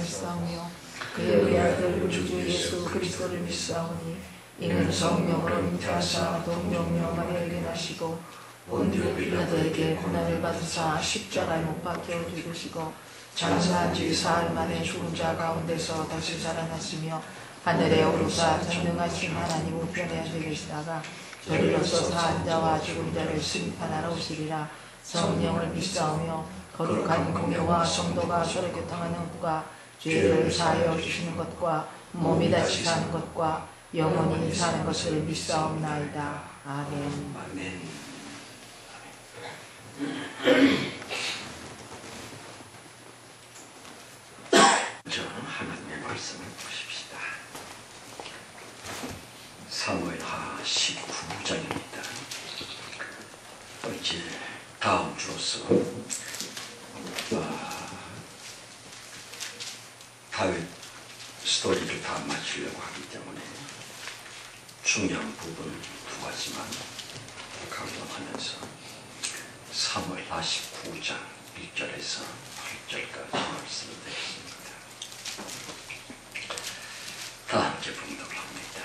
믿사오며 그의 우리 아들 우리 주 예수 그리스도를 믿사오니 이는 성령으로 잉태하사 동정녀 마리아에게 나시고 본디오 빌라도에게 고난을 받으사 십자가에 못 박혀 죽으시고 장사한 지 사흘 만에 죽은 자 가운데서 다시 살아났으며 하늘에 오르사 전능하신 하나님 우편에 앉아 계시다가 저리로서 사한 자와 죽은 자를 심판하러 오시리라. 성령을 믿사오며 거룩한 공예와 성도가 서로 교통하는 구가 죄를 사하여 주시는 것과 몸이 다시 사는 것과 영원히 사는 것을 믿사옵나이다. 아멘. 아멘. 저는 하나님의 말씀을 보십시다. 사무엘하 19장입니다. 이제 다음 주로서 다윗 스토리를 다 마치려고 하기 때문에 중요한 부분 두 가지만 강조하면서 사무엘하 19장 1절에서 8절까지 말씀을 드렸습니다. 다 함께 봉독을 합니다.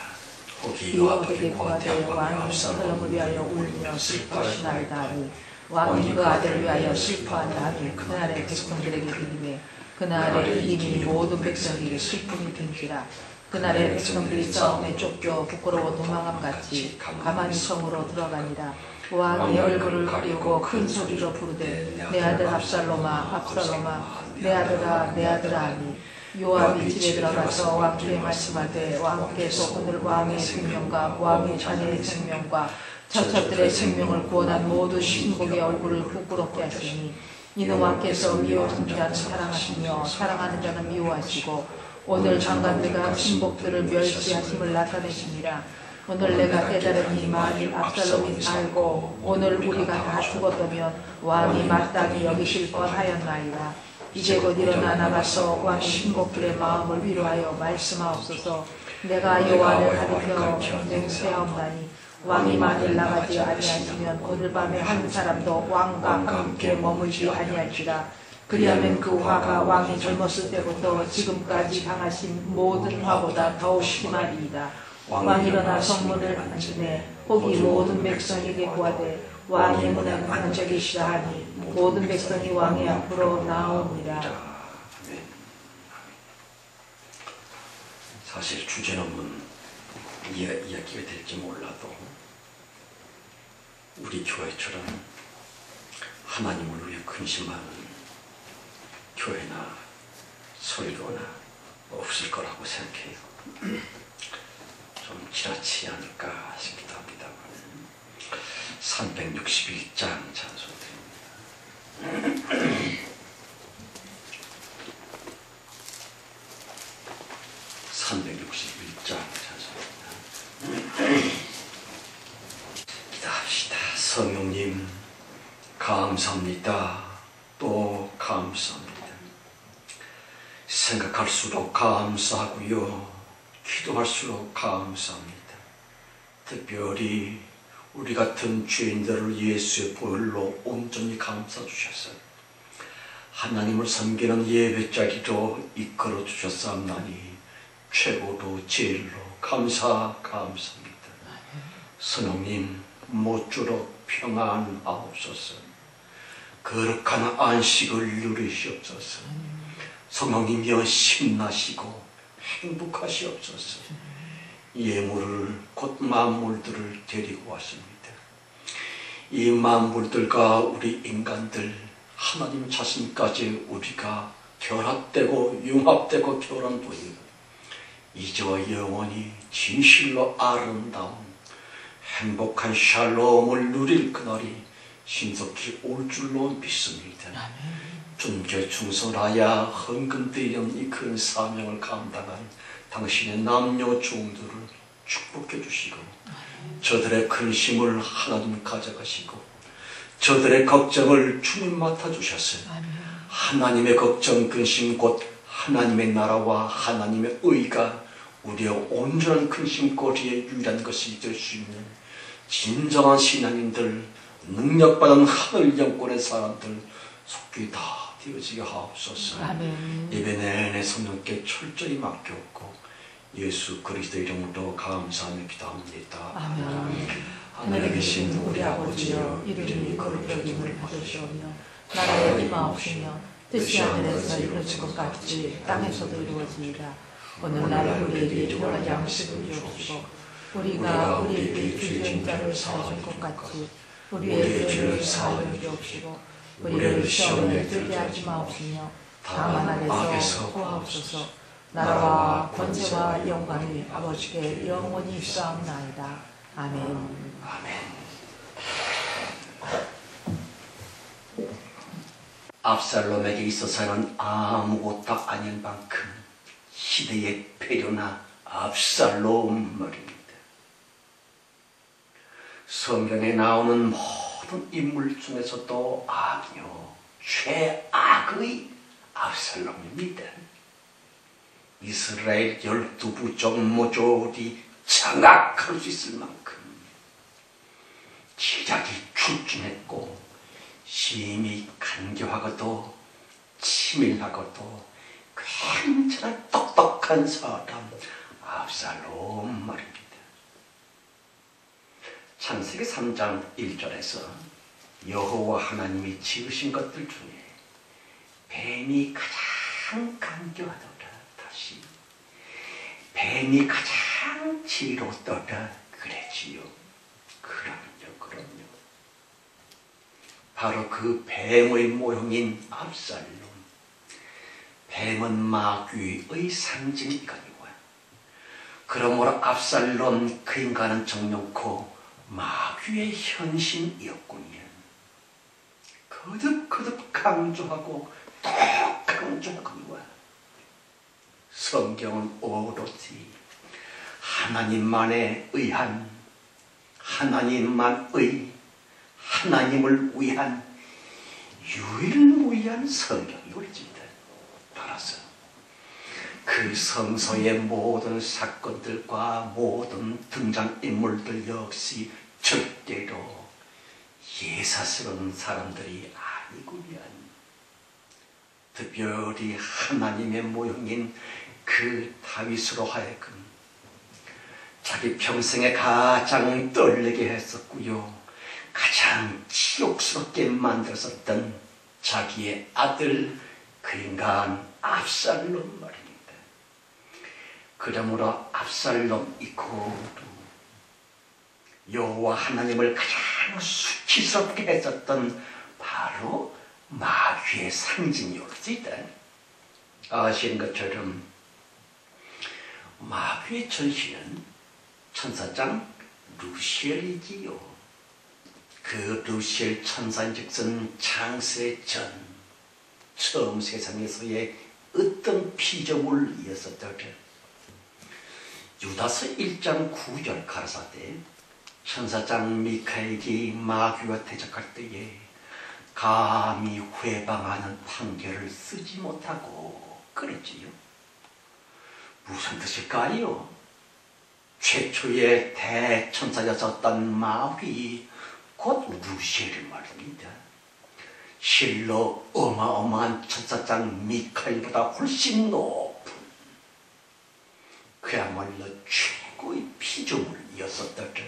혹이 요압에게 고하되 왕이 압살롬을 위하여 울며 슬퍼하시나이다 하니 왕이 그 아들을 위하여 슬퍼한다 하니 그날의 백성들에게 이르매 그날에 이미 모든 백성에게 슬픔이 빈지라. 그날에 백성들이 싸움에 쫓겨 부끄러워 도망함같이 가만히 성으로 들어가니라. 왕이 얼굴을 가리우고 큰 소리로 부르되 내 아들 압살롬아 압살롬아 내 아들아 내 아들아 하니 요압이 집에 들어가서 왕께 말씀하되 왕께서 오늘 왕의 생명과 왕의 자녀의 생명과 처첩들의 생명을 구원한 모든 신복의 얼굴을 부끄럽게 하시니 이는 왕께서 미워하는 자는 사랑하시며 사랑하는 자는 미워하시고 오늘 장관들과 신복들을 멸시하심을 나타내시니라. 오늘 내가 깨달으니 만일 압살롬이 알고 오늘 우리가 다 죽었다면 왕이 마땅히 여기실 뻔하였나이다. 이제 곧 일어나 나가서 왕의 신복들의 마음을 위로하여 말씀하옵소서. 내가 여호와를 가리켜 맹세하옵나니 왕이 만일 나가지 아니하시면 오늘 밤에 한 사람도 왕과 함께 머물지 아니할지라. 그리하면 그 화가 왕이 젊었을 때부터 지금까지 당하신 모든 화보다 더욱 심하리이다. 왕이 일어나 성문을 안심해 혹이 모든 백성에게 구하되 왕의 문에는 앉아 계시라 하니 모든 백성이 왕의 앞으로 나오니라. 사실 주제넘은 이야기가 될지 몰라도 우리 교회처럼 하나님을 위해 근심하는 교회나 설교나 없을 거라고 생각해요. 좀 지나치지 않을까 싶기도 합니다만 361장 찬송드립니다. 361장 찬송입니다. 기도합시다. 성령님 감사합니다. 또 감사합니다. 생각할수록 감사하고요. 기도할수록 감사합니다. 특별히 우리 같은 죄인들을 예수의 보혈로 온전히 감싸주셔서 하나님을 섬기는 예배자리로 이끌어 주셨사옵나니 최고로 제일로 감사합니다. 성령님 모쪼록 평안하옵소서. 거룩한 안식을 누리시옵소서. 성령님이여 신나시고 행복하시옵소서. 예물을 곧 만물들을 데리고 왔습니다. 이 만물들과 우리 인간들 하나님 자신까지 우리가 결합되고 융합되고 교란되어 이제와 영원히 진실로 아름다운 행복한 샬롬을 누릴 그날이 신속히 올 줄로 믿습니다. 존귀 충성하여 헌금되는 이 큰 사명을 감당한 당신의 남녀 종들을 축복해 주시고 저들의 근심을 하나님 가져가시고 저들의 걱정을 주님 맡아주셔서 하나님의 걱정 근심 곧 하나님의 나라와 하나님의 의가 우리의 온전한 근심거리의 유일한 것이 될 수 있는 진정한 신앙인들, 능력받은 하늘 영권의 사람들 속히 다 되어지게 하옵소서. 예배 내내 하나님의 성령께 철저히 맡겼고 예수 그리스도 이름으로 감사하며 기도합니다. 아멘. 하늘에 계신 우리 아버지여 이름이 거룩히 여김을 받으시오며 나라의 임하옵시며 뜻이 하늘에서 이루어진 것 같이 땅에서도 이루어지이다. 오늘날 우리에게 필요한 양식을 주옵시고 우리가 우리에게 죄진 자를 사해준 것 같이 우리의 죄를 사하여 주옵시고 우리를 시험에 들게 하지 마옵시며 다만 악에서 구하옵소서. 나라와 권세와 영광이 아버지께 영원히 있사옵나이다. 아멘. 아멘. 압살롬에게 있어서는 아무것도 아닌 만큼 시대의 패륜나 압살롬 말입니다. 성경에 나오는 모든 인물 중에서도 악이요 최악의 압살롬입니다. 이스라엘 12부 모조리 장악할 수 있을 만큼 지략이 출중했고 심히 간교하고도 치밀하고도 굉장히 똑똑한 사람 압살롬 말입니다. 창세기 3장 1절에서 여호와 하나님이 지으신 것들 중에 뱀이 가장 간교하더라. 다시 뱀이 가장 지혜로웠더라 그랬지요. 그럼요. 바로 그 뱀의 모형인 압살롬. 뱀은 마귀의 상징이거니와 그러므로 압살롬 그 인간은 정놓고 마귀의 현신이었군요. 거듭 강조하고 또 강조하거니와 성경은 오롯이 하나님만에 의한 하나님을 위한 유일무이한 성경이 우리입니다. 따라서 그 성서의 모든 사건들과 모든 등장인물들 역시 절대로 예사스러운 사람들이 아니구려. 특별히 하나님의 모형인 그 다윗으로 하여금 자기 평생에 가장 떨리게 했었고요. 가장 치욕스럽게 만들었던 자기의 아들 그 인간 압살롬 말입니다. 그러므로 압살롬 이코르 여호와 하나님을 가장 수치스럽게 했었던 바로 마귀의 상징이었습니다. 아시는 것처럼 마귀의 전신은 천사장 루시엘이지요. 그 루시엘 천사인즉슨 창세 전 처음 세상에서의 어떤 피조물이었었더라. 유다서 1장 9절 가라사대 천사장 미카엘이 마귀와 대적할 때에 감히 회방하는 판결을 쓰지 못하고 그랬지요. 무슨 뜻일까요? 최초의 대천사였었던 마귀 곧 루시엘 말입니다. 실로 어마어마한 천사장 미카엘보다 훨씬 높은 그야말로 최고의 피조물이었었더라.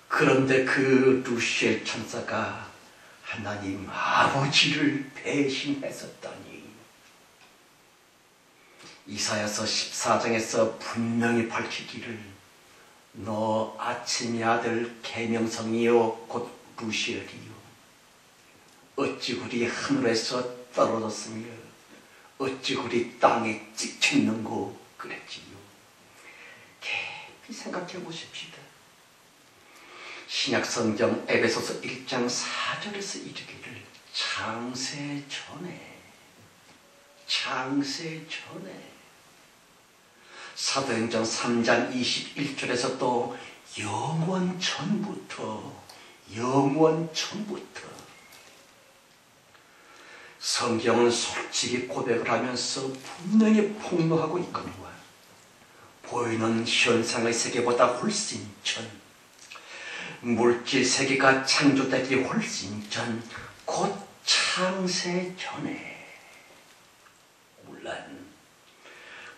그런데 그 루시엘 천사가 하나님 아버지를 배신했었다니. 이사야서 14장에서 분명히 밝히기를 너 아침의 아들 계명성이요 곧 루시엘이요 어찌 그리 하늘에서 떨어졌으며 어찌 그리 땅에 찍혔는고 그랬지요. 깊이 생각해 보십시다. 신약성경 에베소서 1장 4절에서 이르기를 창세 전에 사도행전 3장 21절에서 또 영원 전부터 성경은 솔직히 고백을 하면서 분명히 폭로하고 있거니와 보이는 현상의 세계보다 훨씬 전 물질 세계가 창조되기 훨씬 전 곧 창세 전에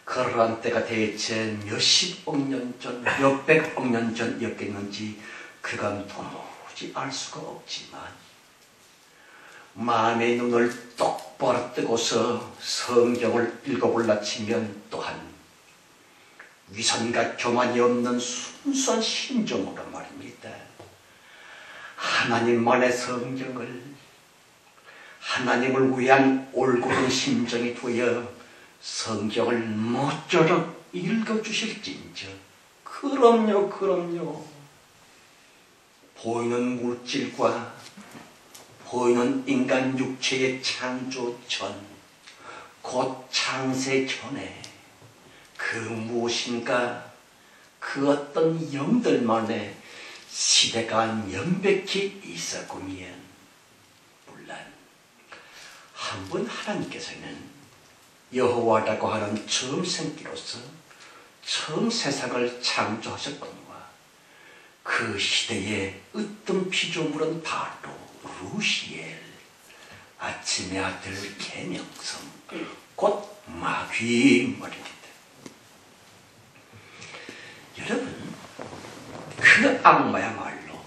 그러한 때가 대체 몇십억 년 전, 몇백억 년 전이었겠는지 그간 도무지 알 수가 없지만 마음의 눈을 똑바로 뜨고서 성경을 읽어볼라 치면 또한 위선과 교만이 없는 순수한 심정으로 말입니다. 하나님만의 성경을 하나님을 위한 올곧은 심정이 되어 성경을 모쪼록 읽어주실진저. 그럼요. 보이는 물질과 보이는 인간 육체의 창조 전, 곧 창세 전에 그 무엇인가 그 어떤 영들만의 시대가 명백히 있었구면, 물론 한 번 하나님께서는 여호와라고 하는 처음 생기로서 처음 세상을 창조하셨거니와 그 시대의 으뜸 피조물은 바로 루시엘, 아침의 아들 계명성, 곧 마귀 말입니다. 여러분, 그 악마야말로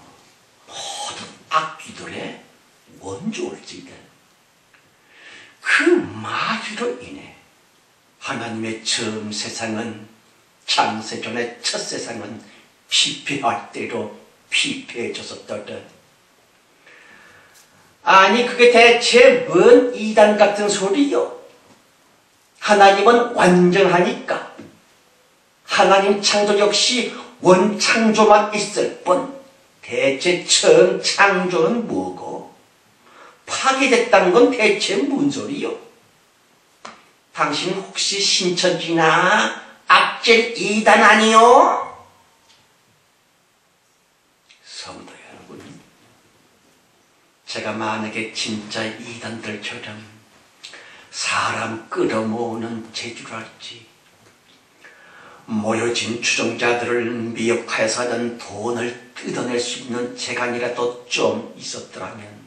모든 악귀들의 원조일지다. 그 마귀로 인해 하나님의 처음 세상은, 창세전의 첫 세상은 피폐할 대로 피폐해졌었다. 아니 그게 대체 뭔 이단 같은 소리요? 하나님은 완전하니까 하나님 창조 역시 원창조만 있을 뿐 대체 처음 창조는 뭐고 파괴됐다는 건 대체 무슨 소리요? 당신 혹시 신천지나 악질 이단 아니요? 성도 여러분, 제가 만약에 진짜 이단들처럼 사람 끌어모으는 재주랄지 모여진 추종자들을 미혹하여서 하는 돈을 뜯어낼 수 있는 재간이라도 좀 있었더라면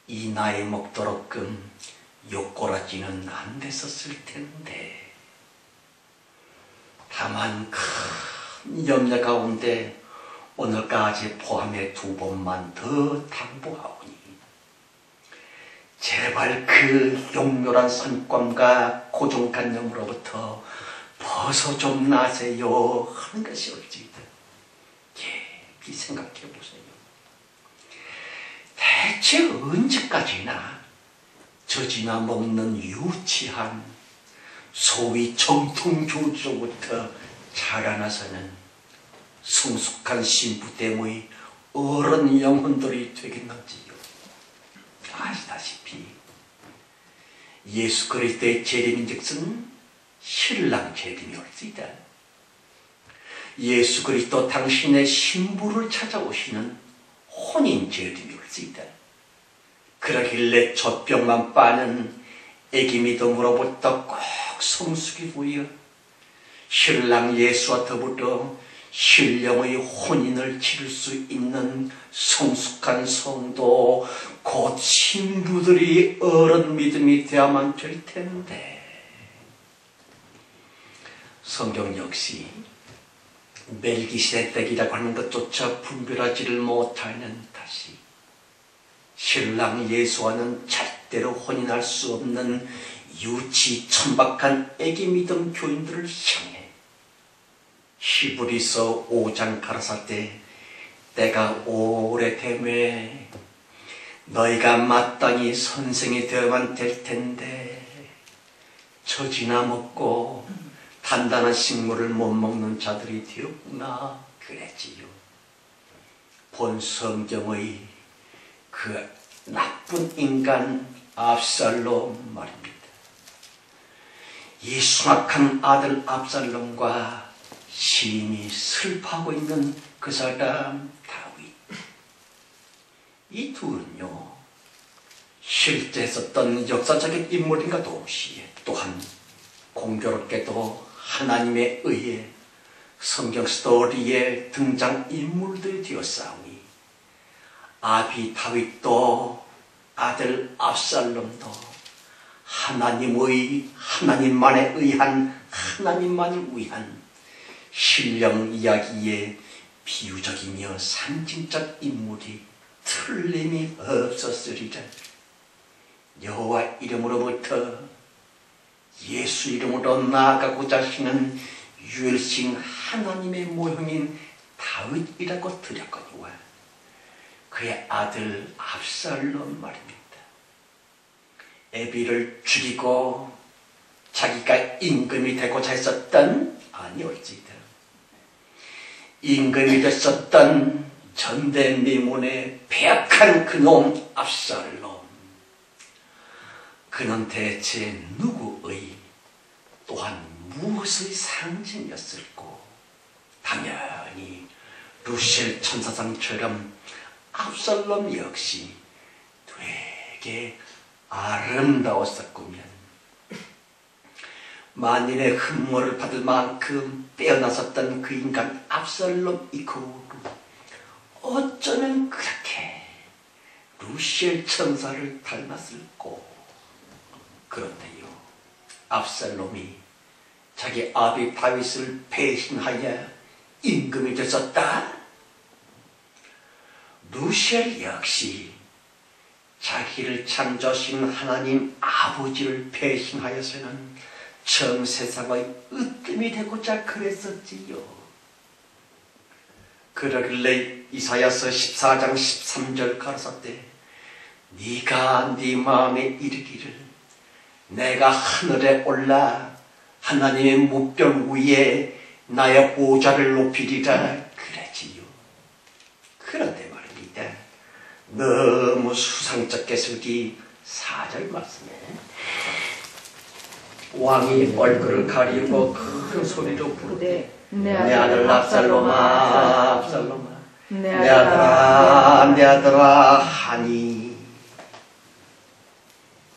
이 나이 먹도록끔 욕꼬라지는 안 됐었을 텐데, 다만 큰 염려 가운데 오늘까지 포함해 2번만 더 당부하오니 제발 그 용렬한 선ቋ과 고정관념으로부터 벗어 좀 나세요 하는 것이 옳지다. 깊이 생각해 보세요. 대체 언제까지나 젖이나 먹는 유치한 소위 정통교주로부터 자라나서는 성숙한 신부됨의 어른 영혼들이 되겠는지요. 아시다시피 예수 그리스도의 재림인즉슨 신랑 재림이 올지이다. 예수 그리스도 당신의 신부를 찾아오시는 혼인 재림이 올지이다. 그러길래 젖병만 빠는 애기 믿음으로부터 꼭 성숙이 되어 신랑 예수와 더불어 신령의 혼인을 치를 수 있는 성숙한 성도, 곧 신부들이 어른 믿음이 되어야만 될 텐데, 성경 역시 멜기세덱이라고 하는 것조차 분별하지를 못하는 탓이 신랑 예수와는 절대로 혼인할 수 없는 유치 천박한 애기 믿음 교인들을 향해 히브리서 5장 가라사대 때가 오래되매 너희가 마땅히 선생이 되어만 될 텐데 젖이나 먹고 단단한 식물을 못 먹는 자들이 되었구나 그랬지요. 본 성경의 그 나쁜 인간 압살롬 말입니다. 이 순악한 아들 압살롬과 심히 슬퍼하고 있는 그 사람 다윗, 이 둘은요 실제 있었던 역사적인 인물인가 동시에 또한 공교롭게도 하나님에 의해 성경 스토리에 등장인물들이 되었사오니 아비 다윗도 아들 압살롬도 하나님만에 의한 하나님만을 위한 신령 이야기의 비유적이며 상징적 인물이 틀림이 없었으리라. 여호와 이름으로부터 예수 이름으로 나아가고자 하시는 유일신 하나님의 모형인 다윗이라고 드렸거니와 그의 아들 압살롬 말입니다. 에비를 죽이고 자기가 임금이 되고자 했었던 아니올지다. 임금이 됐었던 전대미문의 배악한 그놈 압살롬. 그는 대체 누구의 또한 무엇의 상징이었을꼬? 당연히 루시엘 천사장처럼 압살롬 역시 되게 아름다웠었구면 만인의 흠모를 받을 만큼 빼어나섰던 그 인간 압살롬 이후로 어쩌면 그렇게 루시엘 천사를 닮았을꼬? 그런데요, 압살롬이 자기 아비 다윗을 배신하여 임금이 됐었다? 루시엘 역시 자기를 창조하신 하나님 아버지를 배신하여서는 전 세상의 으뜸이 되고자 그랬었지요. 그러길래 이사야서 14장 13절 가라사대 네가 네 마음에 이르기를 내가 하늘에 올라 하나님의 무별 위에 나의 보좌를 높이리라 그러지요. 그런데 말입니다. 너무 수상쩍 깨슬기 4절 말씀에 왕이 얼굴을 가리고 큰 소리로 부르되 내 아들 압살롬아 압살롬아 내 아들아 하니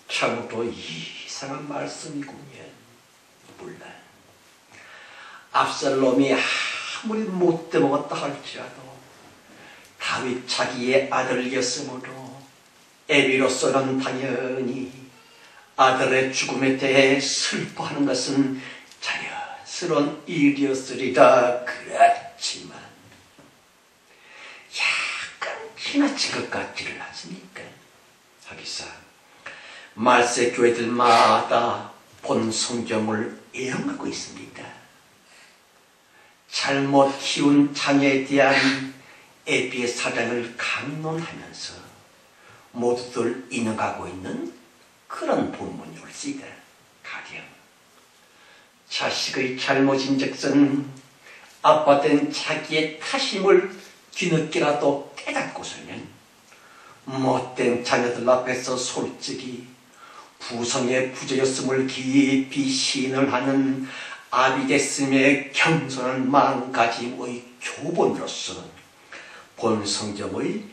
참으로 이상한 말씀이군요. 몰라. 압살롬이 아무리 못돼 먹었다 할지라도 다윗 자기의 아들이었으므로 에비로서는 당연히 아들의 죽음에 대해 슬퍼하는 것은 자연스러운 일이었으리라. 그렇지만 약간 지나친 것 같지를 않습니까? 하기사 말세 교회들마다 본 성경을 애용하고 있습니다. 잘못 키운 자녀에 대한 에비의 사랑을 강론하면서 모두들 인용하고 있는 그런 본문이 올시다. 가령 자식의 잘못인 즉슨 아빠된 자기의 탓임을 뒤늦게라도 깨닫고서는 못된 자녀들 앞에서 솔직히 부성의 부재였음을 깊이 시인을 하는 아비데스의 겸손한 마음가짐의 교본으로서 본 성경의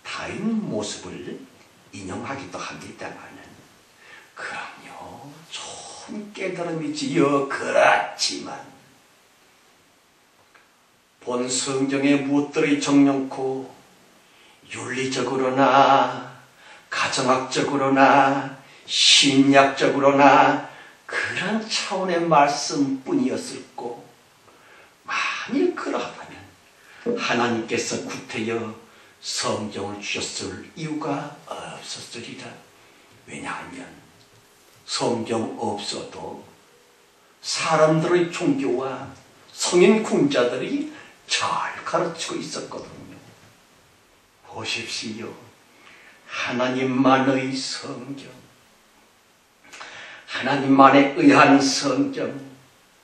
다른 모습을 인용하기도 합니다만 그럼요, 좀 깨달음이지요. 그렇지만 본 성경의 무엇들이 정령코 윤리적으로나 가정학적으로나 심리학적으로나 그런 차원의 말씀뿐이었을고 만일 그러하다면 하나님께서 구태여 성경을 주셨을 이유가 없었으리라. 왜냐하면 성경 없어도 사람들의 종교와 성인 궁자들이 잘 가르치고 있었거든요. 보십시오. 하나님만의 성경, 하나님만에 의한 성경,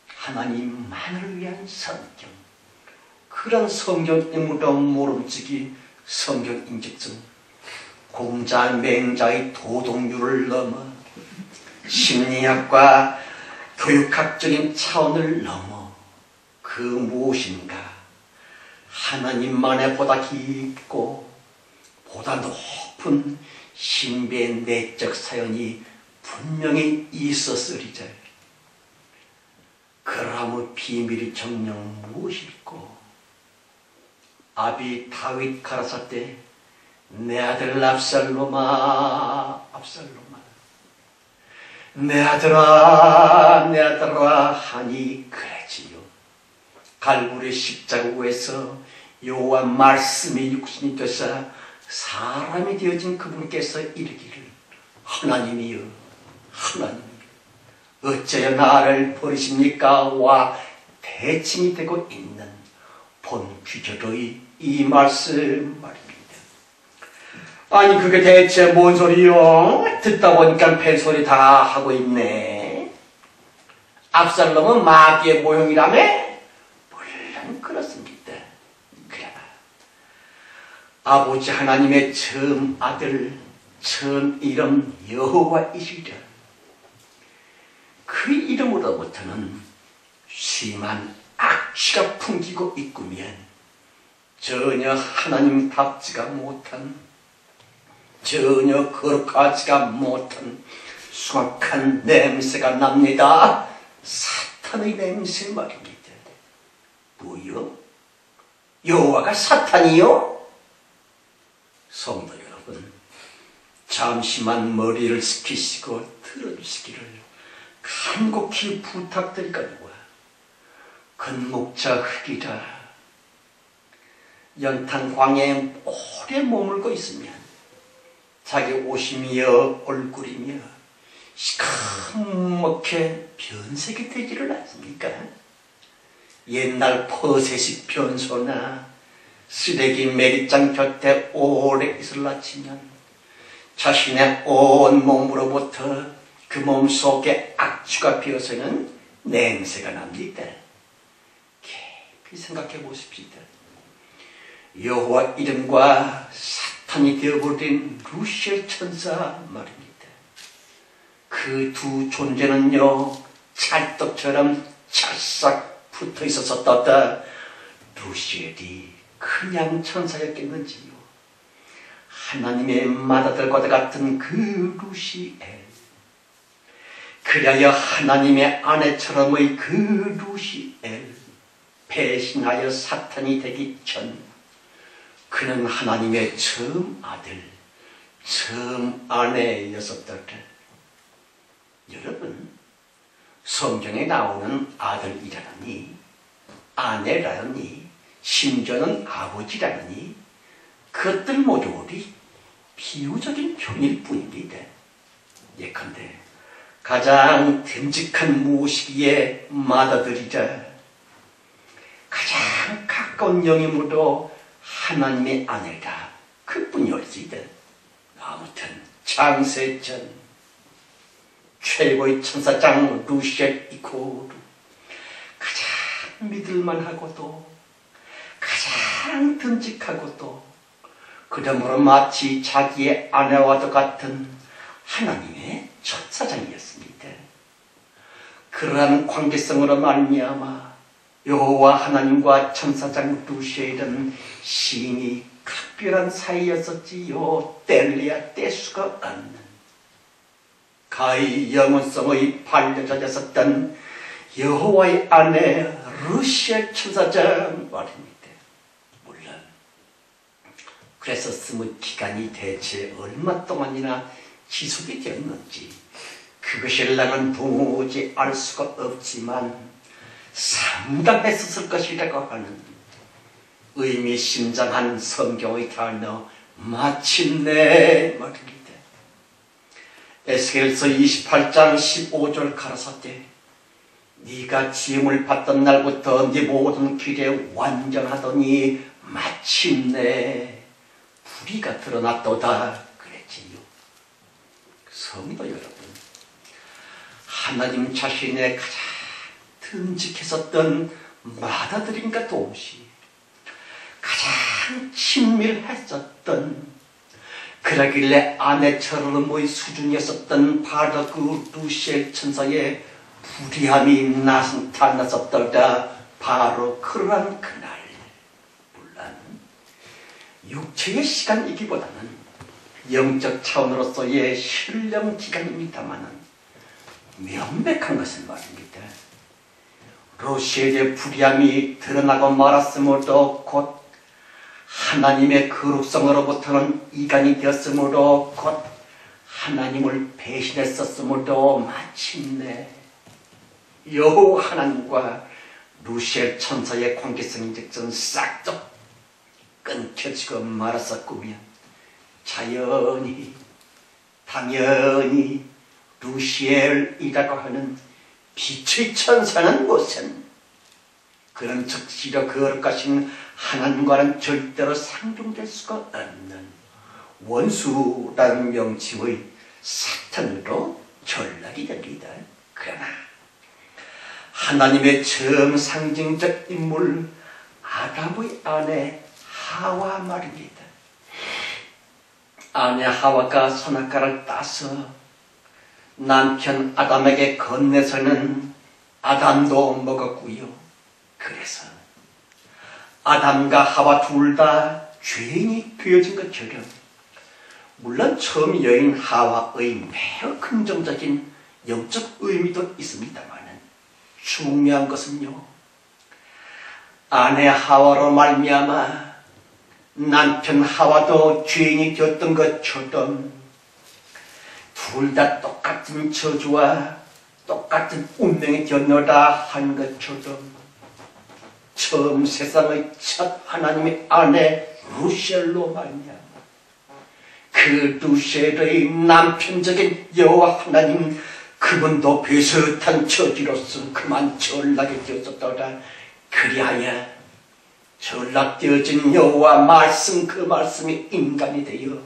하나님만을 위한 성경, 그런 성경이므로 모름지기 성경인즉슨 공자 맹자의 도덕률을 넘어 심리학과 교육학적인 차원을 넘어 그 무엇인가 하나님만에 보다 깊고 보다 높은 신비의 내적 사연이 분명히 있었으리자. 그러므 비밀이 정녕 무엇일꼬? 아비 다윗 가라사대 내 아들 압살롬아 압살롬아 내 아들아, 내 아들아 하니 그랬지요. 갈보리 십자가에서 여호와 말씀이 육신이 되사 사람이 되어진 그분께서 이르기를 하나님이여, 하나님이여, 어찌하여 나를 버리십니까? 와 대칭이 되고 있는 본 귀절의 이 말씀 말입니다. 아니 그게 대체 뭔 소리요? 듣다 보니까 팬소리 다 하고 있네. 압살롬은 마귀의 모형이라며? 물론 그렇습니다. 그러나 아버지 하나님의 처음 아들, 처음 이름 여호와이시라. 그 이름으로부터는 심한 악취가 풍기고 있구면 전혀 하나님답지가 못한, 전혀 거룩하지가 못한 수악한 냄새가 납니다. 사탄의 냄새 말입니다. 뭐요? 여호와가 사탄이요? 성도 여러분, 잠시만 머리를 식히시고 들어주시기를 간곡히 부탁드리거니와. 건목자 흙이라 연탄 광야에 오래 머물고 있으면 자기 옷이며 얼굴이며 시커멓게 변색이 되지를 않습니까? 옛날 퍼세식 변소나 쓰레기 매립장 곁에 오래 있을라 치면 자신의 온 몸으로부터 그 몸 속에 악취가 피어서는 냄새가 납니다. 깊이 생각해 보십시오. 여호와 이름과 사탄이 되어버린 루시엘 천사 말입니다. 그 두 존재는요 찰떡처럼 찰싹 붙어 있었었다. 루시엘이 그냥 천사였겠는지요. 하나님의 맏아들과 같은 그 루시엘, 그리하여 하나님의 아내처럼의 그 루시엘, 배신하여 사탄이 되기 전 그는 하나님의 처음 아들, 처음 아내였었더라. 여러분, 성경에 나오는 아들이라니, 아내라니, 심지어는 아버지라니, 그것들 모두 우리 비유적인 표현일 뿐입니다. 예컨대 가장 듬직한 모시기의 맏아들이자 가장 가까운 영임으로 하나님의 아내가 그뿐이었으리다. 아무튼 창세전 최고의 천사장 루시엘 이코르, 가장 믿을만하고도 가장 듬직하고도 그러므로 마치 자기의 아내와도 같은 하나님의 천사장이었습니다. 그러한 관계성으로 말미암아 여호와 하나님과 천사장 루시엘은 심히 특별한 사이였었지요. 뗄래야 뗄 수가 없는 가히 영원성의 반려자였었던 여호와의 아내 루시엘 천사장 말입니다. 물론 그랬었음의 기간이 대체 얼마 동안이나 지속이 되었는지 그것일랑은 도무지 알 수가 없지만 상당했었을 것이라고 하는 의미심장한 성경의 단어 마침내 말입니다. 에스겔서 28장 15절 가라사대 네가 지음을 받던 날부터 네 모든 길에 완전하더니 마침내 불의가 드러났도다 그랬지요. 성도 여러분, 하나님 자신의 가장 듬직했었던 맏아들인가 동시에 가장 친밀했었던, 그러길래 아내처럼의 수준이었었던 바로 그 루시엘 천사의 불의함이 나타났었더라. 바로 그러한 그날, 물론 육체의 시간이기보다는 영적 차원으로서의 신령 기간입니다마는 명백한 것은 말입니다. 루시엘의 불의함이 드러나고 말았으므로 곧 하나님의 거룩성으로부터는 이간이 되었으므로 곧 하나님을 배신했었으므로 마침내 여호와 하나님과 루시엘 천사의 관계성인즉슨 싹둑 끊겨지고 말았었구며, 당연히 루시엘이라고 하는 빛의 천사는 무슨 그런 즉시로 거룩하신 하나님과는 절대로 상종될 수가 없는 원수라는 명칭의 사탄으로 전락이 됩니다. 그러나 하나님의 처음 상징적 인물 아담의 아내 하와 말입니다. 아내 하와가 선악과를 따서 남편 아담에게 건네서는 아담도 먹었고요. 그래서 아담과 하와 둘 다 죄인이 되어진 것처럼, 물론 처음 여인 하와의 매우 긍정적인 영적 의미도 있습니다만 중요한 것은요, 아내 하와로 말미암아 남편 하와도 죄인이 되었던 것처럼 둘 다 똑같은 저주와 똑같은 운명이 되었노라 한 것처럼 처음 세상의 첫 하나님의 아내 루시엘로 말미암아 그 루시엘의 남편적인 여호와 하나님, 그분도 비슷한 처지로서 그만 전락이 되었었더라. 그리하여 전락되어진 여호와 말씀, 그 말씀이 인간이 되어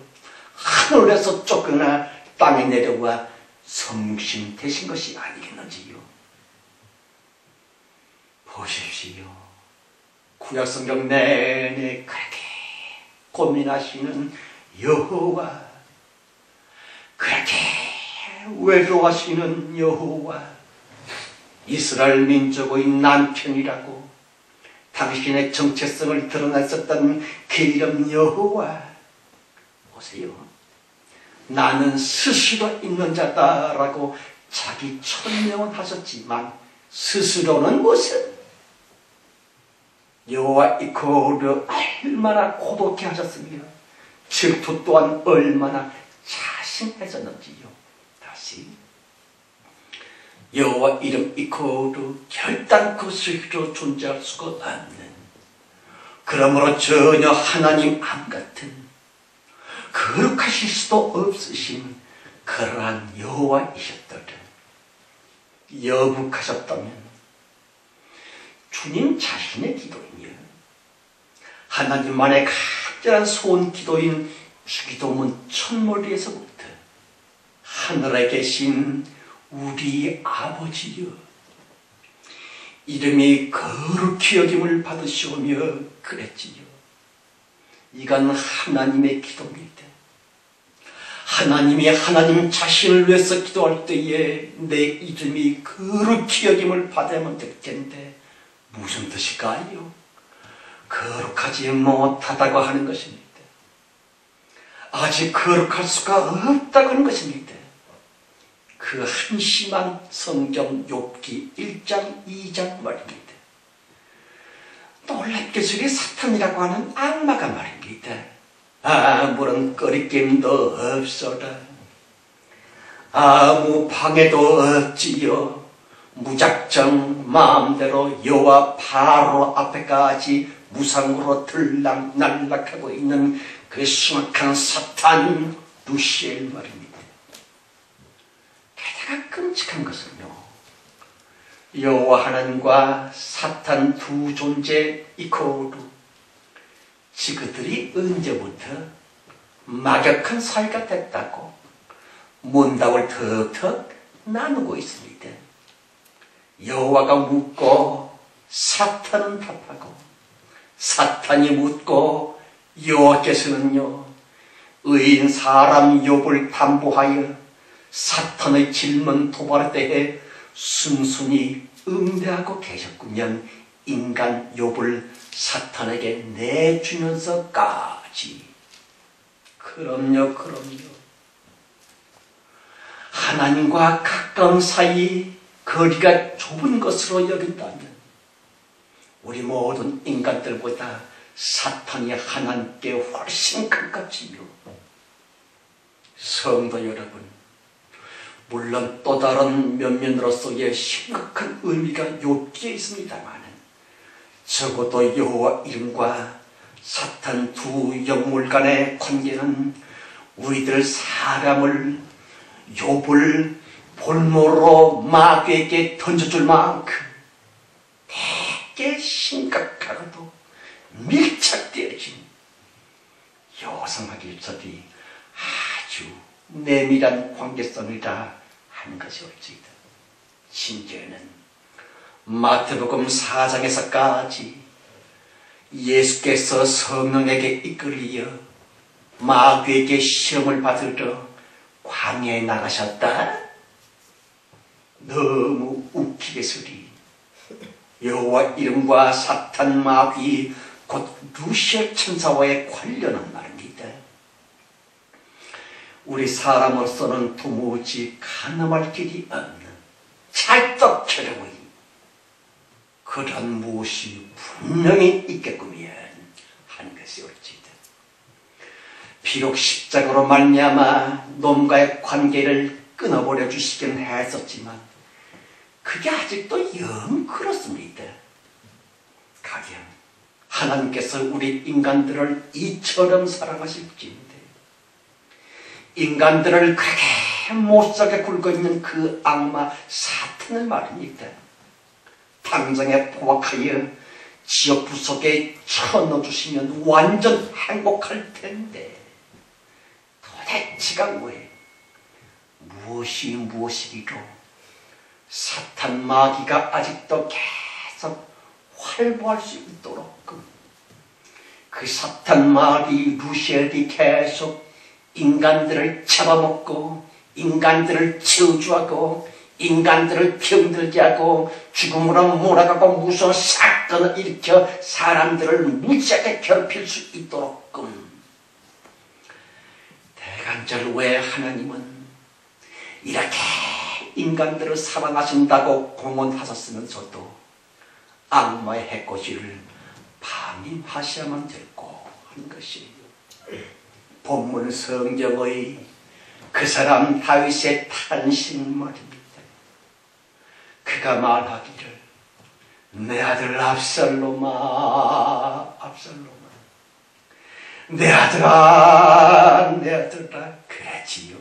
하늘에서 쫓겨나 땅에 내려와 성육신 되신 것이 아니겠는지요. 보십시오. 구약성경 내내 그렇게 고민하시는 여호와, 그렇게 외로워하시는 여호와, 이스라엘 민족의 남편이라고 당신의 정체성을 드러냈었던 그 이름 여호와, 보세요. 나는 스스로 있는 자다라고 자기 천명은 하셨지만 스스로는 무슨 여호와 이코르 얼마나 고독해 하셨으며 질투 또한 얼마나 자신했었는지요. 다시 여호와 이름 이코르 결단코 스스로 존재할 수가 없는, 그러므로 전혀 하나님 안 같은 거룩하실 수도 없으신 그러한 여호와이셨더라. 여북하셨다면 주님 자신의 기도이며 하나님만의 간절한 소원 기도인 주기도문 첫머리에서부터 하늘에 계신 우리 아버지여, 이름이 거룩히 여김을 받으시오며 그랬지요. 이건 하나님의 기도입니다. 하나님이 하나님 자신을 위해서 기도할 때에 내 이름이 거룩히 여김을 받아야만 될 텐데 무슨 뜻일까요? 거룩하지 못하다고 하는 것입니다. 아직 거룩할 수가 없다고 하는 것입니다. 그 한심한 성경 욥기 1장 2장 말입니다. 놀랍게수리 사탄이라고 하는 악마가 말입니다. 아무런 거리낌도 없어라. 아무 방해도 없지요. 무작정 마음대로 여호와 바로 앞에까지 무상으로 들락날락하고 있는 그 숭악한 사탄 루시엘 말입니다. 게다가 끔찍한 것은요, 여호와 하나님과 사탄 두 존재 이코르, 지그들이 언제부터 막역한 사이가 됐다고 문답을 턱턱 나누고 있습니다. 여호와가 묻고 사탄은 답하고, 사탄이 묻고 여호와께서는요 의인 사람 욥을 담보하여 사탄의 질문 도발에 대해 순순히 응대하고 계셨군요. 인간 욥을 사탄에게 내주면서까지. 그럼요. 하나님과 가까운 사이 거리가 좁은 것으로 여긴다면 우리 모든 인간들보다 사탄이 하나님께 훨씬 가깝지요. 성도 여러분, 물론 또 다른 면면으로서의 심각한 의미가 여기에 있습니다만 적어도 여호와 이름과 사탄 두 영물 간의 관계는 우리들 사람을 욥을 볼모로 마귀에게 던져줄 만큼 되게 심각하고도 밀착되어진 요상하게 저리 아주 내밀한 관계성이라 하는 것이 옳지이다. 심지어는 마태복음 4장에서까지 예수께서 성령에게 이끌리어 마귀에게 시험을 받으러 광야에 나가셨다. 너무 웃기겠으리. 여호와 이름과 사탄 마귀 곧 루시엘 천사와의 관련한 말입니다. 우리 사람으로서는 도무지 가늠할 길이 없는 찰떡처럼의 그런 무엇이 분명히 있겠구면 하는 것이 옳지이다. 비록 십자가로 말미암아 놈과의 관계를 끊어버려 주시긴 했었지만 그게 아직도 영 그렇습니다. 가령 하나님께서 우리 인간들을 이처럼 사랑하실지인데 인간들을 그렇게 못살게 굴고 있는 그 악마 사탄을 말입니다. 당장에 포박하여 지옥 구석에 쳐넣어주시면 완전 행복할 텐데 도대체가 왜 무엇이 무엇이기로 사탄 마귀가 아직도 계속 활보할 수 있도록 그 사탄 마귀 루시엘이 계속 인간들을 잡아먹고 인간들을 저주하고 인간들을 병들게 하고 죽음으로 몰아가고 무서운 사건을 일으켜 사람들을 무지하게 괴롭힐 수 있도록 대간절 왜 하나님은 이렇게 인간들을 사랑하신다고 공언하셨으면서도 악마의 해코지를 방임하셔야만 됐고 하는 것이에요. 본문 성경의 그 사람 다윗의 탄신 말입니다. 그가 말하기를 내 아들 압살롬아 압살롬아 내 아들아 내 아들아 그랬지요.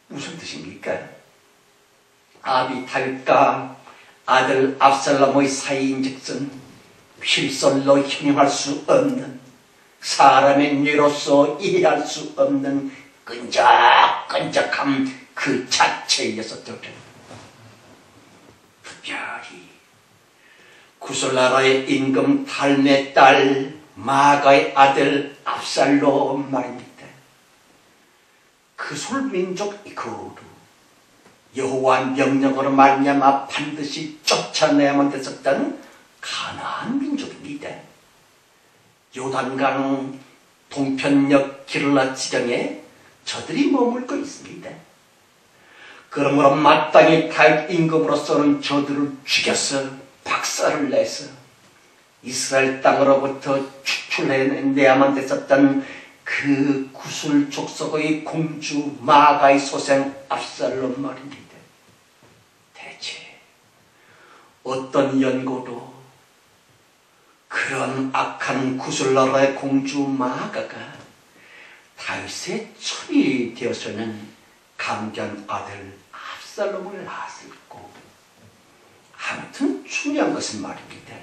무슨 뜻입니까? 아비 다윗과 아들 압살롬의 사이인즉슨 필설로 형용할 수 없는 사람의 뇌로서 이해할 수 없는 끈적끈적함 그 자체였었죠. 특별히 구슬나라의 임금 달메 딸 마가의 아들 압살롬 말입니다. 그술 민족 이거로 여호와 명령으로 말미암아 반드시 쫓아내야만 됐었던 가나안 민족입니다. 요단강 동편역 기르라 지경에 저들이 머물고 있습니다. 그러므로 마땅히 다윗 임금으로서는 저들을 죽여서 박살을 내서 이스라엘 땅으로부터 추출해내야만 됐었던 그 구슬 족속의 공주 마가의 소생 압살롬 말입니다. 대체 어떤 연고로 그런 악한 구슬나라의 공주 마가가 다윗의 철이 되어서는 강견 아들 압살롬을 낳았을고 아무튼 중요한 것은 말입니다.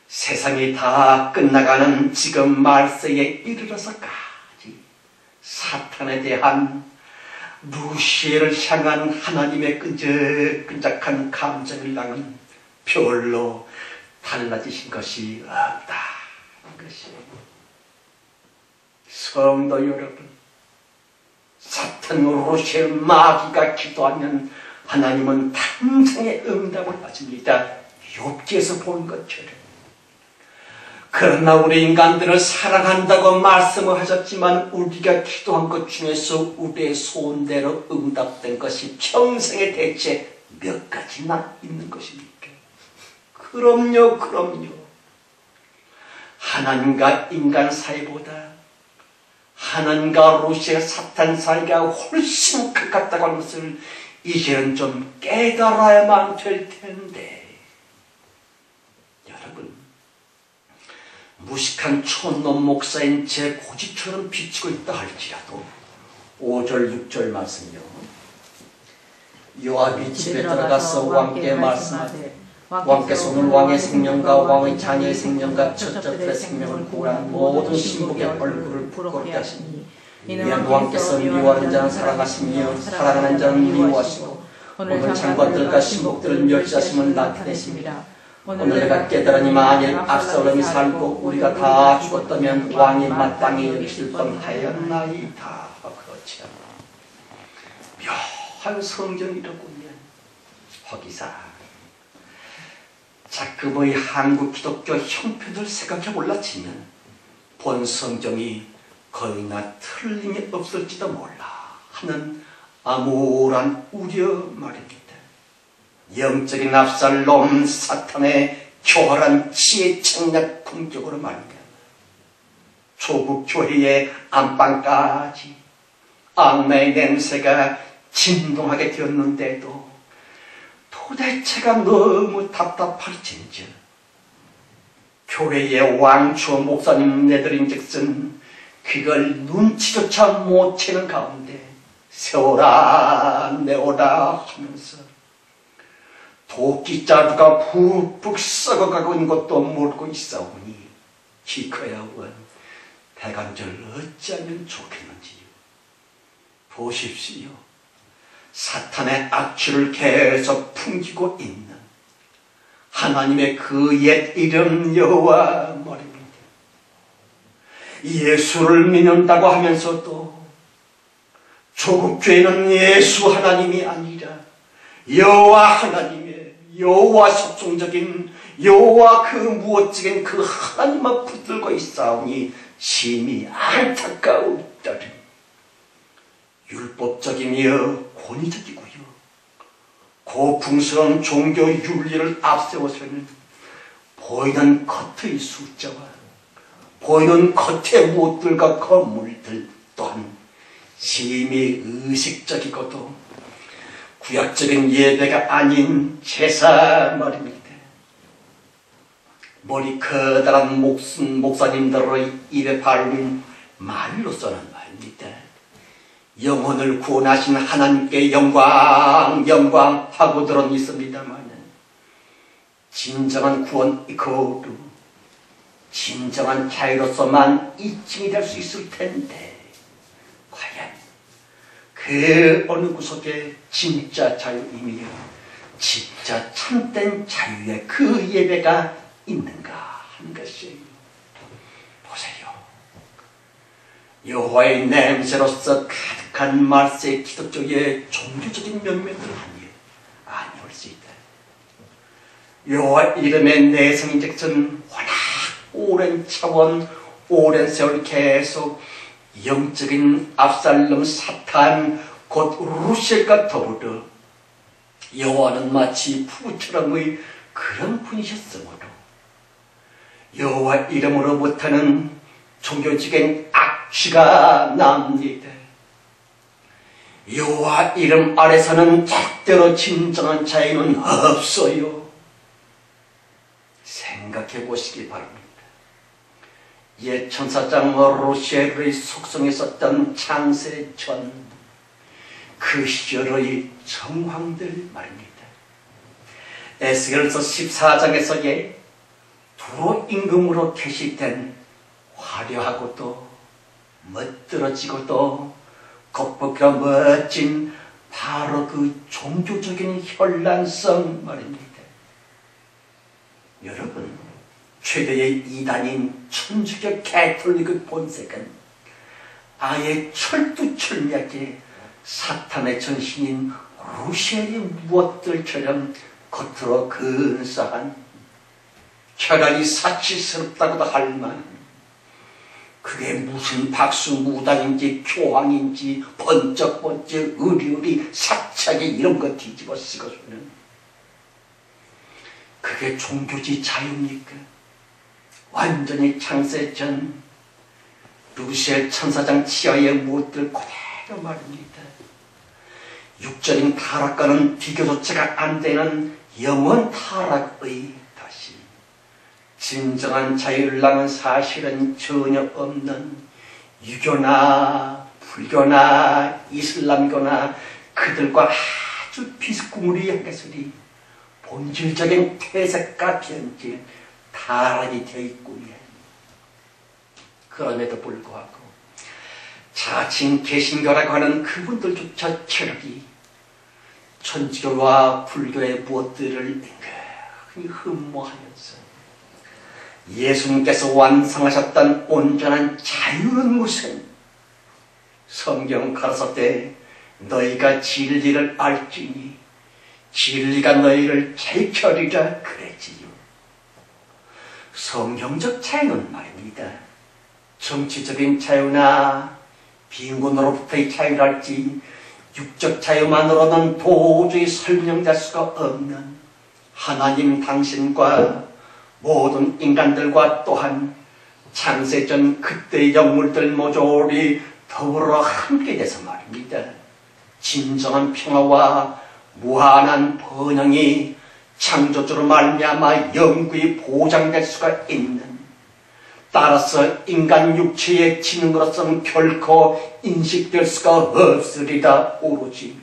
세상이 다 끝나가는 지금 말세에 이르러서까지 사탄에 대한 루시엘을 향한 하나님의 끈적끈적한 감정이랑은 별로 달라지신 것이 없다는 것이에요. 성도 여러분, 사탄 루시엘 마귀가 기도하면 하나님은 당장의 응답을 하십니다. 욥기에서 본 것처럼. 그러나 우리 인간들을 사랑한다고 말씀을 하셨지만 우리가 기도한 것 중에서 우리의 소원대로 응답된 것이 평생에 대체 몇 가지나 있는 것입니까? 그럼요, 그럼요. 하나님과 인간 사이보다 하나님과 루시아 사탄 사이가 훨씬 가깝다고 하는 것을 이제는 좀 깨달아야만 될 텐데, 여러분, 무식한 촌놈 목사인 제 고집처럼 비치고 있다 할지라도 5절 6절 말씀이요, 요압이 집에 들어가서 왕께 말씀하되 왕께서 오늘 왕의 생명과 왕의 자녀의 생명과 첩첩들의 생명을 구한 모든 신복의 얼굴을 부끄럽게 하시니 이는 왕께서 미워하는 자는 사랑하시며 사랑하는 자는 미워하시고 오늘 장관들과 신복들을 멸시하시면 나타내십니다. 오늘 내가 깨달으니 만일 압살롬이 살고 우리가 다 죽었다면 왕이 마땅히 여기실 뻔하였나이다. 그렇지 않나. 묘한 성경이라군요. 허기사 자급의 한국 기독교 형편을 생각해 올라치면 본 성경이 거의나 틀림이 없을지도 몰라 하는 암울한 우려 말입니다. 영적인 압살롬 사탄의 교활한 지혜 청략 공격으로 말입니다. 조국 교회의 안방까지 악마의 냄새가 진동하게 되었는데도 도대체가 너무 답답할진저 교회의 왕초 목사님네들인즉슨 그걸 눈치조차 못 채는 가운데 세워라 내오라 하면서 도끼자루가 푹푹 썩어가고 있는 것도 모르고 있사오니 기커야 원 대간절 어찌하면 좋겠는지요. 보십시오. 사탄의 악취를 계속 풍기고 있는 하나님의 그 옛 이름 여호와 말입니다. 예수를 믿는다고 하면서도 조국 교회는 예수 하나님이 아니라 여호와 하나님의 여호와 속성적인 여호와 그 무엇적인 그 하나님만 붙들고 있사오니 심히 안타까웠더니 율법적이며 권위적이고요. 고풍스러운 종교 윤리를 앞세워서는 보이는 겉의 숫자와 보이는 겉의 무엇들과 건물들 또한 심히 의식적이고도 구약적인 예배가 아닌 제사 말입니다. 머리 커다란 목사님들의 입에 발린 말로서는 말입니다. 영혼을 구원하신 하나님께 영광 영광 하고들은 있습니다만 진정한 구원 이코도 진정한 자유로서만 입증이 될 수 있을 텐데 과연 그 어느 구석에 진짜 자유이며 진짜 참된 자유의 그 예배가 있는가 하는 것이에요. 보세요. 여호와의 냄새로서 가득한 말세 기독교의 종교적인 면면을 아니올 수 있다. 여호와 이름의 내성인즉슨 워낙 오랜 차원 오랜 세월 계속 영적인 압살롬 사탄 곧 루시엘과 더불어 여호와는 마치 부처럼의 그런 분이셨으므로 여호와 이름으로부터는 종교적인 악취가 납니다. 여호와 이름 아래서는 절대로 진정한 자유는 없어요. 생각해 보시기 바랍니다. 옛 천사장 루시엘의 속성에 썼던 창세 전 그 시절의 정황들 말입니다. 에스겔서 14장에서 두로 임금으로 계시된 화려하고도 멋들어지고도 겉보기가 멋진 바로 그 종교적인 현란성 말입니다. 여러분, 최대의 이단인 천주교 가톨릭의 본색은 아예 철두철미하게 사탄의 전신인 루시엘의 무엇들처럼 겉으로 근사한 혈안이 사치스럽다고도 할 만한 그게 무슨 박수무당인지 교황인지 번쩍번쩍 의리의리 사차게 이런 거 뒤집어 쓰고서는 그게 종교지 자유입니까? 완전히 창세 전 루시엘 천사장 치하의 무엇들 그대로 말입니다. 육적인 타락과는 비교조차가 안 되는 영원 타락의 다시 진정한 자유를 낳은 사실은 전혀 없는 유교나 불교나 이슬람교나 그들과 아주 비스구무리한 것들이 본질적인 퇴색과 변질, 타락이 되어 있군요. 그럼에도 불구하고 자칭 개신교라고 하는 그분들조차 체력이 천주교와 불교의 무엇들을 은근히 흠모하면서 예수님께서 완성하셨던 온전한 자유는 무슨 성경 가라사대 너희가 진리를 알지니 진리가 너희를 자유케하리라 그랬지요. 성경적 자유는 말입니다. 정치적인 자유나 빈곤으로부터의 자유랄지 육적 자유만으로는 도저히 설명될 수가 없는 하나님 당신과 모든 인간들과 또한 창세전 그때의 영물들 모조리 더불어 함께 돼서 말입니다. 진정한 평화와 무한한 번영이 창조주로 말미암아 영구히 보장될 수가 있는, 따라서 인간 육체의 지능으로서는 결코 인식될 수가 없으리라. 오로지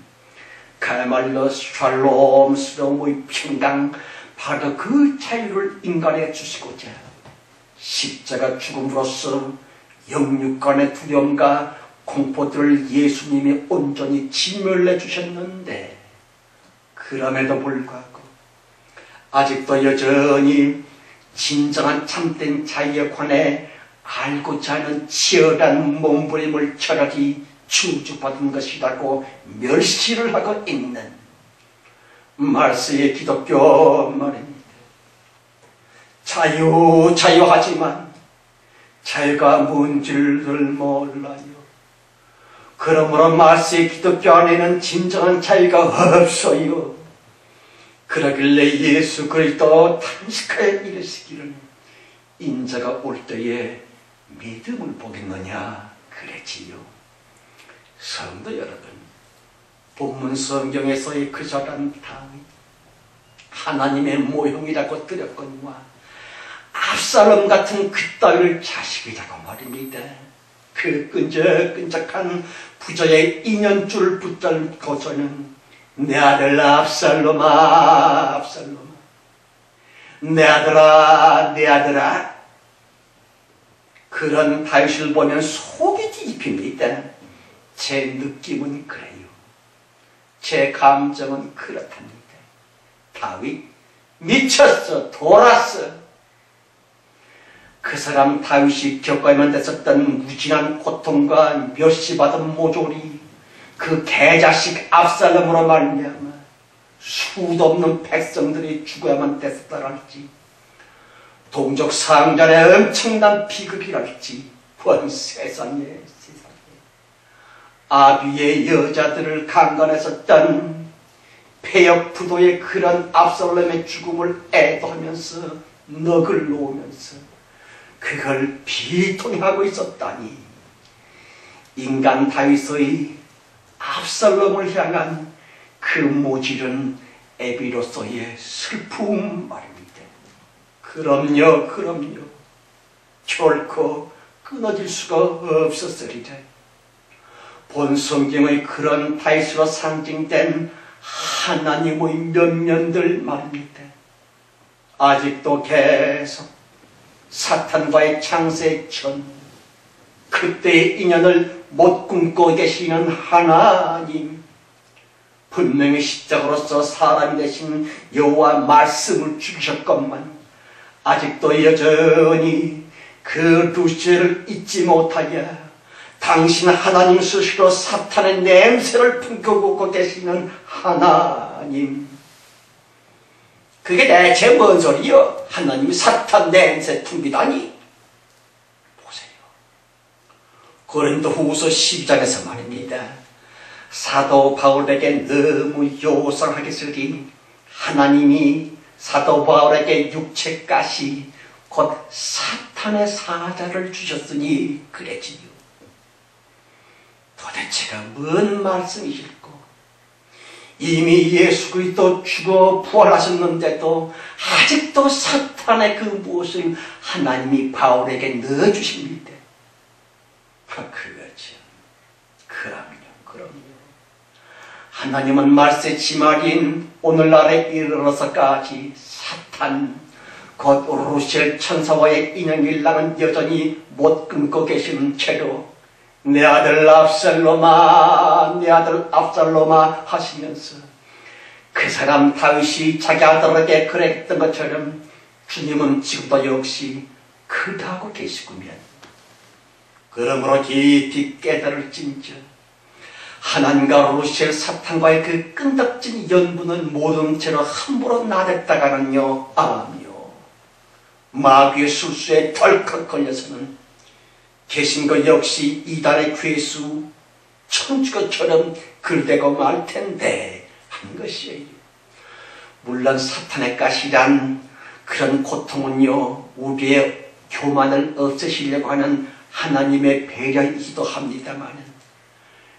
그야말로 샬롬스러움의 평강, 바로 그 자유를 인간에 주시고자 십자가 죽음으로써 영육간의 두려움과 공포들을 예수님이 온전히 진멸해 주셨는데, 그럼에도 불구하고 아직도 여전히 진정한 참된 자유에 관해 알고자 하는 치열한 몸부림을 철학이 추주받은 것이라고 멸시를 하고 있는 말세의 기독교 말입니다. 자유하지만 자유가 뭔지를 몰라요. 그러므로 말세의 기독교 안에는 진정한 자유가 없어요. 그러길래 예수 그리스도 탄식하여 이르시기를 인자가 올 때에 믿음을 보겠느냐 그랬지요. 성도 여러분, 본문 성경에서의 그 사람 다윗, 하나님의 모형이라고 드렸거니와 압살롬 같은 그따위를 자식이라고 말입니다. 그 끈적끈적한 부자의 인연줄 붙잡고서는 내 아들 압살롬아, 압살롬아, 내 아들아, 내 아들아, 그런 다윗을 보면 속이 뒤집힙니다. 제 느낌은 그래요. 제 감정은 그렇답니다. 다윗 미쳤어, 돌았어. 그 사람 다윗이 겪어야만 됐었던 무진한 고통과 멸시받은 모조리, 그 개자식 압살롬으로 말미암아 수도 없는 백성들이 죽어야만 됐었다랄지, 동족 상전의 엄청난 비극이랄지, 세상에 아비의 여자들을 강간했었던 폐역부도의 그런 압살롬의 죽음을 애도하면서 넋을 놓으면서 그걸 비통하고 있었다니, 인간 다윗의 압살롬을 향한 그 모질은 에비로서의 슬픔 말입니다. 그럼요. 결코 끊어질 수가 없었으리라. 본 성경의 그런 다윗으로 상징된 하나님의 면면들 말입니다. 아직도 계속 사탄과의 창세전, 그때의 인연을 못 끊고 계시는 하나님, 분명히 십자가로서 사람이 되신 여호와 말씀을 죽이셨건만 아직도 여전히 그 루시엘을 잊지 못하여 당신 하나님 스스로 사탄의 냄새를 품고 계시는 하나님, 그게 대체 뭔 소리요? 하나님이 사탄 냄새 풍기다니. 보세요. 고린도후서 12장에서 말입니다. 사도 바울에게 너무 요상하게 쓰니 하나님이 사도 바울에게 육체가시 곧 사탄의 사자를 주셨으니 그랬지요. 도대체가 뭔 말씀이실꼬? 이미 예수 그리스도 죽어 부활하셨는데도 아직도 사탄의 그 무엇을 하나님이 바울에게 넣어주십니다. 그렇죠. 그럼요. 하나님은 말세 지말인 오늘날에 이르러서까지 사탄 곧 루시엘 천사와의 인연일랑은 여전히 못 끊고 계시는 채로 내 아들 압살롬아 하시면서 그 사람 다윗이 자기 아들에게 그랬던 것처럼 주님은 지금도 역시 그러하고 계시구면, 그러므로 깊이 깨달을진저 하나님과 루시엘 사탄과의 그 끈덕진 연분은 모든 채로 함부로 나댔다가는요 아며 마귀의 술수에 덜컥 걸려서는 계신 것 역시 이단의 괴수 천주교처럼 글대고 말 텐데 한 것이에요. 물론 사탄의 가시란 그런 고통은요 우리의 교만을 없애시려고 하는 하나님의 배려이기도 합니다만,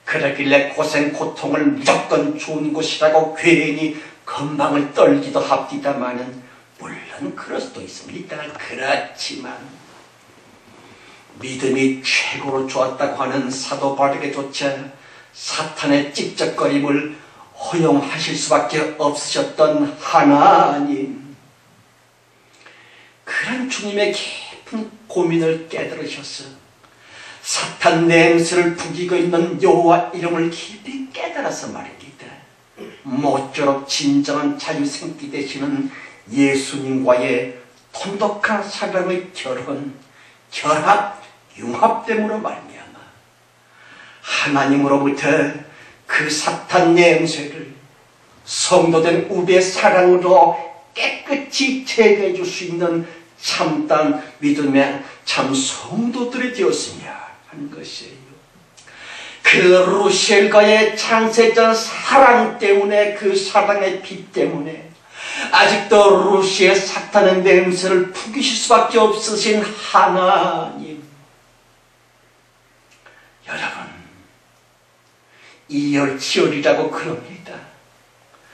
그러길래 고통을 무조건 좋은 곳이라고 괜히 건방을 떨기도 합니다마는, 물론 그럴 수도 있습니다. 그렇지만 믿음이 최고로 좋았다고 하는 사도 바울에게조차 사탄의 찝쩍거림을 허용하실 수밖에 없으셨던 하나님, 그런 주님의 깊은 고민을 깨달으셔서 사탄 냄새를 풍기고 있는 여호와 이름을 깊이 깨달아서 말입니다. 모쪼록 진정한 자유 생기 되시는 예수님과의 돈독한 사랑의 결합, 융합됨으로 말미암아 하나님으로부터 그 사탄 냄새를 성도된 우리의 사랑으로 깨끗이 제거해 줄 수 있는 참단 믿음의 참 성도들이 되었으냐 하는 것이에요. 그 루시엘과의 창세전 사랑 때문에, 그 사랑의 빛 때문에 아직도 루시엘 사탄의 냄새를 풍기실 수밖에 없으신 하나님, 여러분 이열치열이라고 그럽니다.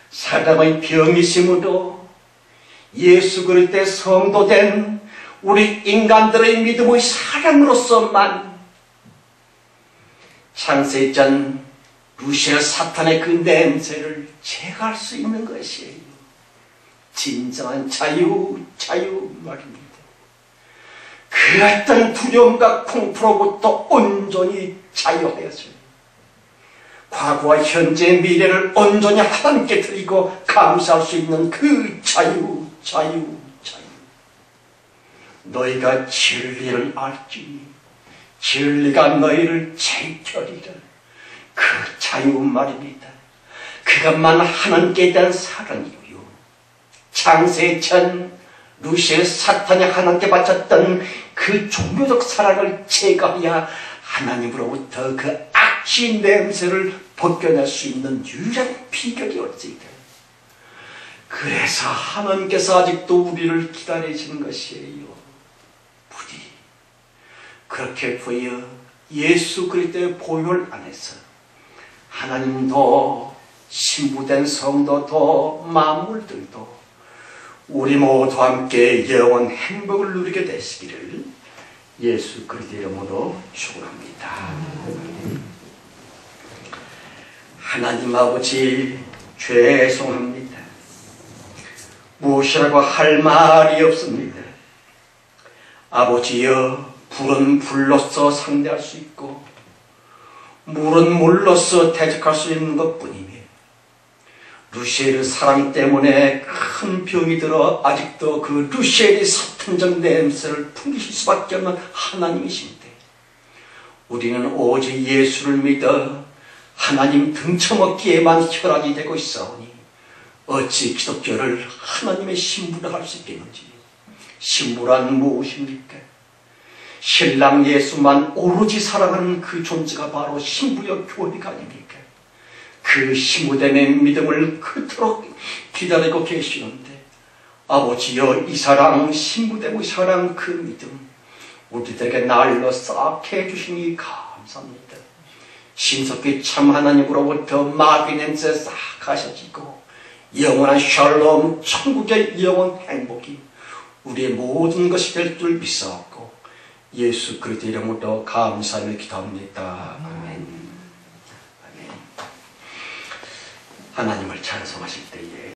사람의 병이심으로 예수 그리스도의 성도된 우리 인간들의 믿음의 사랑으로서만 창세전 루시엘 사탄의 그 냄새를 제거할 수 있는 것이에요. 진정한 자유 말입니다. 그 어떤 두려움과 공포로부터 온전히 자유하였어요. 과거와 현재 미래를 온전히 하나님께 드리고 감사할 수 있는 그 자유. 너희가 진리를 알지니 진리가 너희를 지켜리라. 그 자유 말입니다. 그것만 하나님께 대한 사랑이요. 창세전 루시엘 사탄이 하나님께 바쳤던 그 종교적 사랑을 제거해야 하나님으로부터 그 악취 냄새를 벗겨낼 수 있는 유일한 비결이 없습니다. 그래서 하나님께서 아직도 우리를 기다리시는 것이에요. 부디 그렇게 보여 예수 그리스도의 보혈 안에서 하나님도 신부된 성도도 만물들도 우리 모두 함께 영원 행복을 누리게 되시기를 예수 그리스도 이름으로 축원합니다. 하나님 아버지, 죄송합니다. 무엇이라고 할 말이 없습니다. 아버지여, 불은 불로서 상대할 수 있고 물은 물로서 대적할 수 있는 것뿐이며, 루시엘의 사랑 때문에 큰 병이 들어 아직도 그 루시엘의 사탄적 냄새를 풍기실 수밖에 없는 하나님이신데, 우리는 오직 예수를 믿어 하나님 등쳐먹기에만 혈안이 되고 있사오니 어찌 기독교를 하나님의 신부라 할 수 있겠는지. 신부란 무엇입니까? 신랑 예수만 오로지 사랑하는 그 존재가 바로 신부여 교회가 아닙니까? 그 신부됨의 믿음을 그토록 기다리고 계시는데 아버지여, 이 사랑, 신부되고 사랑 그 믿음 우리들에게 날로 쌓게 해주시니 감사합니다. 신속히 참 하나님으로부터 마귀 냄새 싹 가셔지고 영원한 샬롬, 천국의 영원 행복이 우리의 모든 것이 될 줄 믿사옵고 예수 그리스도 이름으로 감사를 기도합니다. 아멘. 아멘. 하나님을 찬송하실 때에